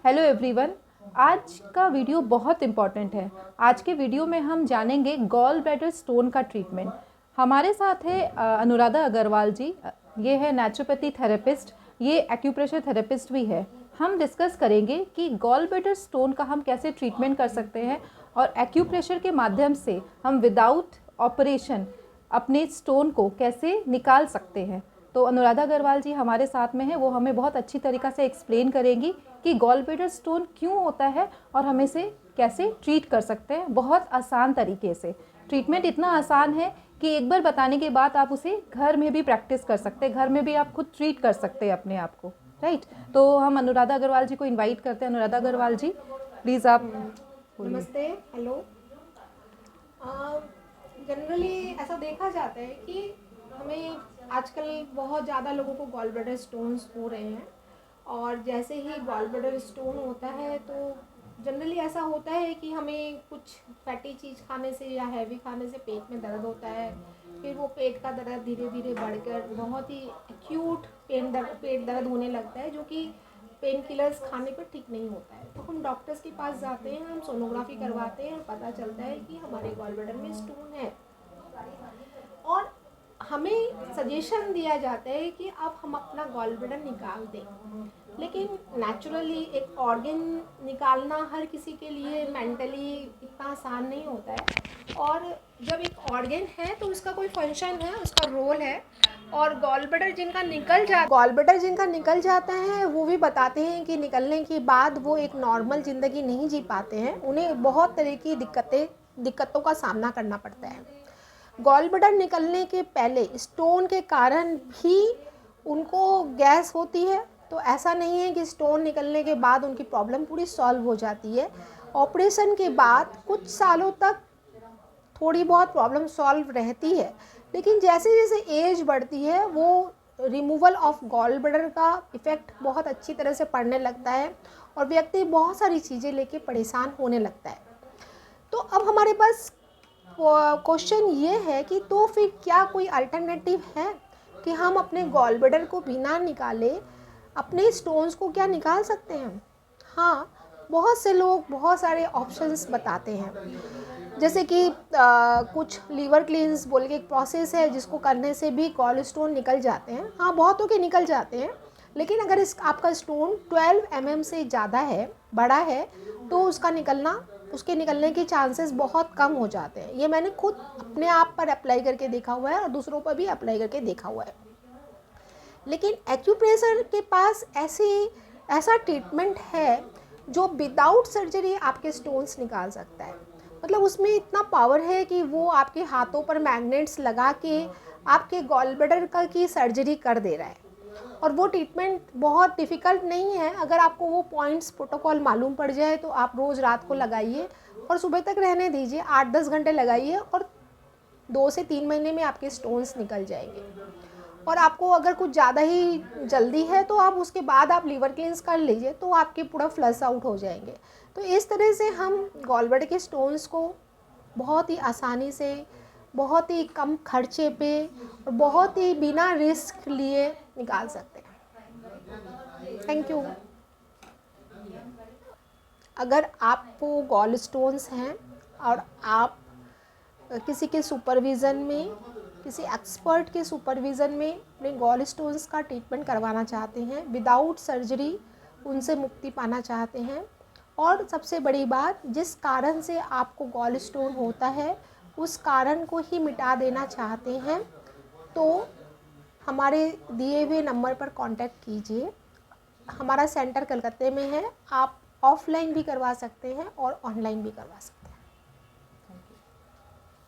Hello everyone. आज का video बहुत इम्पॉर्टेंट है। आज के वीडियो में हम जानेंगे गॉल ब्लैडर स्टोन का ट्रीटमेंट। हमारे साथ है अनुराधा अग्रवाल जी। ये है नेचुरोपैथी थेरेपिस्ट, ये एक्यूप्रेशर थेरेपिस्ट भी है। हम डिस्कस करेंगे कि गॉल ब्लैडर स्टोन का हम कैसे ट्रीटमेंट कर सकते हैं और एक्यूप्रेशर के माध्यम से हम विदाउट ऑपरेशन अपने स्टोन को कैसे निकाल सकते हैं। तो अनुराधा अग्रवाल जी हमारे साथ में है, वो हमें बहुत अच्छी तरीक़ा से एक्सप्लेन करेंगी कि गॉल ब्लैडर स्टोन क्यों होता है और हम इसे कैसे ट्रीट कर सकते हैं बहुत आसान तरीके से। ट्रीटमेंट इतना आसान है कि एक बार बताने के बाद आप उसे घर में भी प्रैक्टिस कर सकते हैं, घर में भी आप खुद ट्रीट कर सकते हैं अपने आप को, राइट। तो हम अनुराधा अग्रवाल जी को इनवाइट करते हैं। अनुराधा अग्रवाल जी प्लीज़ आप बोलिए। नमस्ते, हेलो। जनरली ऐसा देखा जाता है कि हमें आजकल बहुत ज़्यादा लोगों को गॉल ब्लैडर स्टोन्स हो रहे हैं, और जैसे ही गॉल ब्लैडर स्टोन होता है तो जनरली ऐसा होता है कि हमें कुछ फैटी चीज़ खाने से या हैवी खाने से पेट में दर्द होता है। फिर वो पेट का दर्द धीरे धीरे बढ़कर बहुत ही एक्यूट पेट दर्द होने लगता है, जो कि पेन किलर्स खाने पर ठीक नहीं होता है। तो हम डॉक्टर्स के पास जाते हैं, हम सोनोग्राफी करवाते हैं, पता चलता है कि हमारे गॉल ब्लैडर में स्टोन है, और हमें सजेशन दिया जाता है कि अब हम अपना गॉल ब्लैडर निकाल दें। लेकिन नेचुरली एक ऑर्गन निकालना हर किसी के लिए मेंटली इतना आसान नहीं होता है, और जब एक ऑर्गन है तो उसका कोई फंक्शन है, उसका रोल है। और गॉल ब्लैडर जिनका निकल जाता है वो भी बताते हैं कि निकलने के बाद वो एक नॉर्मल ज़िंदगी नहीं जी पाते हैं, उन्हें बहुत तरह की दिक्कतों का सामना करना पड़ता है। गॉल ब्लैडर निकलने के पहले स्टोन के कारण भी उनको गैस होती है, तो ऐसा नहीं है कि स्टोन निकलने के बाद उनकी प्रॉब्लम पूरी सॉल्व हो जाती है। ऑपरेशन के बाद कुछ सालों तक थोड़ी बहुत प्रॉब्लम सॉल्व रहती है, लेकिन जैसे जैसे एज बढ़ती है वो रिमूवल ऑफ गॉल ब्लैडर का इफ़ेक्ट बहुत अच्छी तरह से पड़ने लगता है, और व्यक्ति बहुत सारी चीज़ें लेके परेशान होने लगता है। तो अब हमारे पास क्वेश्चन ये है कि तो फिर क्या कोई अल्टरनेटिव है कि हम अपने गॉल ब्लैडर को बिना निकाले अपने स्टोन्स को क्या निकाल सकते हैं? हाँ, बहुत से लोग बहुत सारे ऑप्शंस बताते हैं, जैसे कि कुछ लीवर क्लींस बोल के एक प्रोसेस है जिसको करने से भी गॉल स्टोन निकल जाते हैं। हाँ, बहुतों के निकल जाते हैं, लेकिन अगर आपका स्टोन 12 mm से ज़्यादा है, बड़ा है, तो उसके निकलने के चांसेस बहुत कम हो जाते हैं। ये मैंने खुद अपने आप पर अप्लाई करके देखा हुआ है और दूसरों पर भी अप्लाई करके देखा हुआ है। लेकिन एक्यूप्रेशर के पास ऐसा ट्रीटमेंट है जो विदाउट सर्जरी आपके स्टोन्स निकाल सकता है। मतलब उसमें इतना पावर है कि वो आपके हाथों पर मैग्नेट्स लगा के आपके गॉल ब्लैडर की सर्जरी कर दे रहा है। और वो ट्रीटमेंट बहुत डिफ़िकल्ट नहीं है। अगर आपको वो पॉइंट्स प्रोटोकॉल मालूम पड़ जाए तो आप रोज़ रात को लगाइए और सुबह तक रहने दीजिए, 8-10 घंटे लगाइए, और 2 से 3 महीने में आपके स्टोन्स निकल जाएंगे। और आपको अगर कुछ ज़्यादा ही जल्दी है तो आप उसके बाद आप लीवर क्लींस कर लीजिए, तो आपके पूरा फ्लश आउट हो जाएंगे। तो इस तरह से हम गॉल ब्लैडर के स्टोन्स को बहुत ही आसानी से, बहुत ही कम खर्चे पे और बहुत ही बिना रिस्क लिए निकाल सकते हैं। Thank you. अगर आपको गॉल स्टोन्स हैं और आप किसी के सुपरविज़न में, किसी एक्सपर्ट के सुपरविज़न में अपने गॉल स्टोन्स का ट्रीटमेंट करवाना चाहते हैं, विदाउट सर्जरी उनसे मुक्ति पाना चाहते हैं, और सबसे बड़ी बात, जिस कारण से आपको गॉल स्टोन होता है उस कारण को ही मिटा देना चाहते हैं, तो हमारे दिए हुए नंबर पर कांटेक्ट कीजिए। हमारा सेंटर कलकत्ते में है। आप ऑफलाइन भी करवा सकते हैं और ऑनलाइन भी करवा सकते हैं।